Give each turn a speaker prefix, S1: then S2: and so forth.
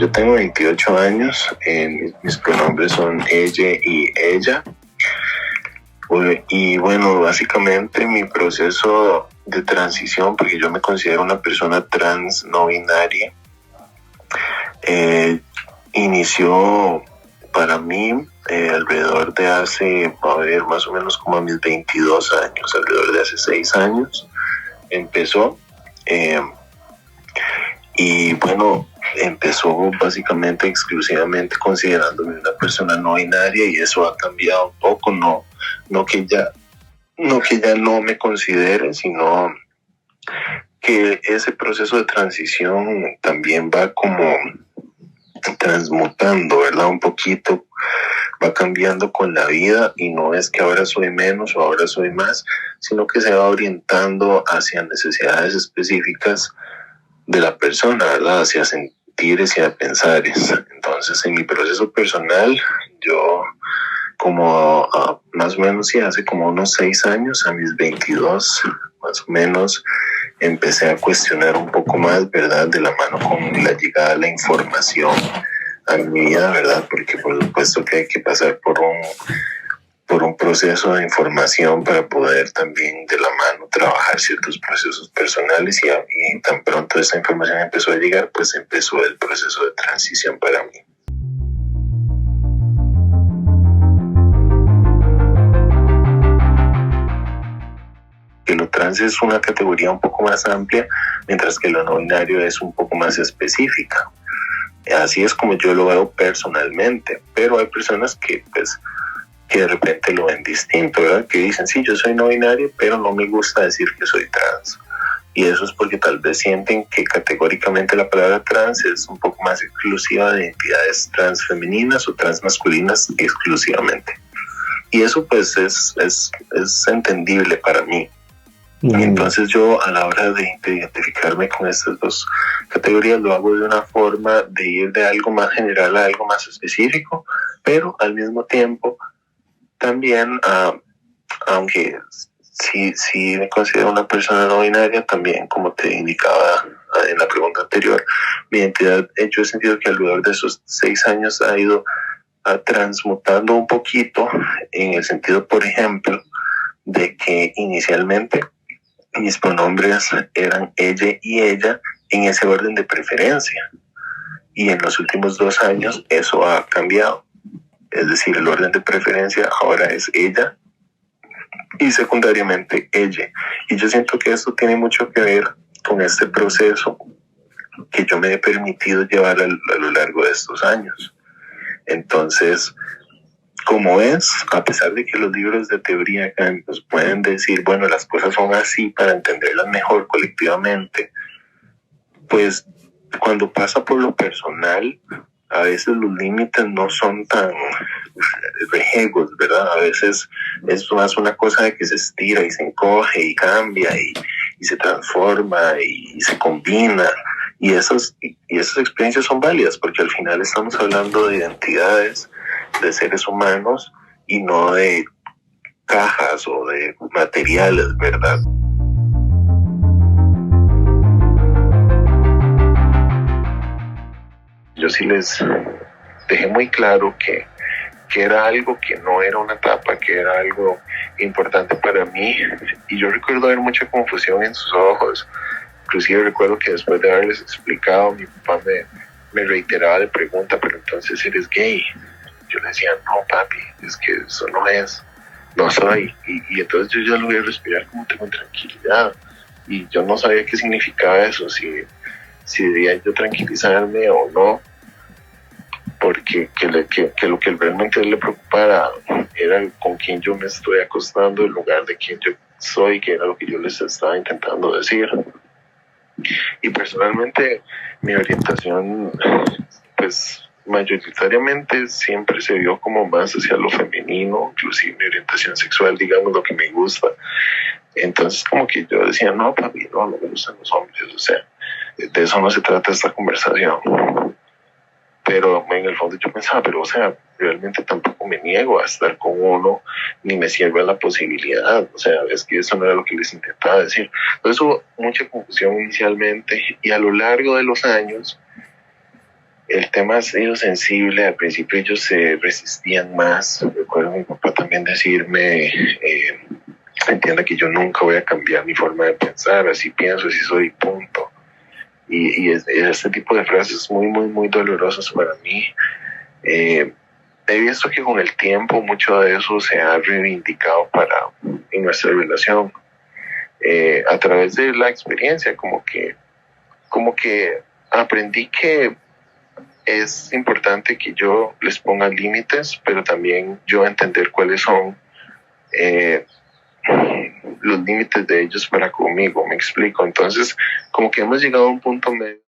S1: Yo tengo 28 años, mis pronombres son ella y ella. Y bueno, básicamente mi proceso de transición, porque yo me considero una persona trans no binaria, inició para mí alrededor de hace, más o menos como a mis 22 años, alrededor de hace 6 años empezó. Y bueno, empezó básicamente exclusivamente considerándome una persona no binaria, y eso ha cambiado un poco, no que ya no me considere, sino que ese proceso de transición también va como transmutando, ¿verdad? Un poquito, va cambiando con la vida, y no es que ahora soy menos o ahora soy más, sino que se va orientando hacia necesidades específicas de la persona, ¿verdad? Hacia sentires y a pensares. Entonces, en mi proceso personal, yo como más o menos sí, hace como unos 6 años, a mis 22 más o menos, empecé a cuestionar un poco más, ¿verdad? De la mano con la llegada de la información a mi vida, ¿verdad? Porque por supuesto que hay que pasar por un proceso de información para poder también de la mano trabajar ciertos procesos personales, y tan pronto esa información empezó a llegar, pues empezó el proceso de transición para mí. Que lo trans es una categoría un poco más amplia, mientras que lo no binario es un poco más específica. Así es como yo lo veo personalmente, pero hay personas que de repente lo ven distinto, ¿verdad? Que dicen, sí, yo soy no binario, pero no me gusta decir que soy trans. Y eso es porque tal vez sienten que categóricamente la palabra trans es un poco más exclusiva de identidades trans femeninas o trans masculinas exclusivamente. Y eso pues es entendible para mí. Y entonces yo, a la hora de identificarme con estas dos categorías, lo hago de una forma de ir de algo más general a algo más específico, pero al mismo tiempo también, aunque sí me considero una persona no binaria, también, como te indicaba en la pregunta anterior, mi identidad, yo he sentido que alrededor de esos 6 años ha ido transmutando un poquito, en el sentido, por ejemplo, de que inicialmente mis pronombres eran ella y ella en ese orden de preferencia, y en los últimos 2 años eso ha cambiado. Es decir, el orden de preferencia ahora es ella y secundariamente ella. Y yo siento que esto tiene mucho que ver con este proceso que yo me he permitido llevar a lo largo de estos años. Entonces, como es, a pesar de que los libros de teoría acá nos pueden decir, bueno, las cosas son así para entenderlas mejor colectivamente, pues cuando pasa por lo personal, a veces los límites no son tan rejegos, ¿verdad? A veces es más una cosa de que se estira y se encoge y cambia y se transforma y se combina. Y esas experiencias son válidas, porque al final estamos hablando de identidades, de seres humanos, y no de cajas o de materiales, ¿verdad? Yo sí les dejé muy claro que era algo que no era una etapa, que era algo importante para mí, y yo recuerdo ver mucha confusión en sus ojos. Inclusive recuerdo que después de haberles explicado, mi papá me reiteraba de pregunta, pero entonces eres gay. Yo le decía, no papi, es que eso no soy. Y entonces yo ya lo voy a respirar como con tranquilidad, y yo no sabía qué significaba eso, si debía yo tranquilizarme o no, porque que lo que realmente le preocupara era con quién yo me estoy acostando en lugar de quién yo soy, que era lo que yo les estaba intentando decir. Y personalmente mi orientación, pues mayoritariamente siempre se vio como más hacia lo femenino, inclusive mi orientación sexual, digamos, lo que me gusta. Entonces como que yo decía, no papi, no me gustan los hombres, o sea, de eso no se trata esta conversación. Pero en el fondo yo pensaba, pero o sea, realmente tampoco me niego a estar con uno, ni me cierro a la posibilidad. O sea, es que eso no era lo que les intentaba decir. Entonces hubo mucha confusión inicialmente, y a lo largo de los años el tema ha sido sensible. Al principio ellos se resistían más. Recuerdo a mi papá también decirme, entienda que yo nunca voy a cambiar mi forma de pensar, así pienso, así soy, punto. Y este tipo de frases muy, muy, muy dolorosas para mí. He visto que con el tiempo mucho de eso se ha reivindicado en nuestra relación. A través de la experiencia, como que aprendí que es importante que yo les ponga límites, pero también yo entender cuáles son los límites de ellos para conmigo, me explico. Entonces, como que hemos llegado a un punto medio.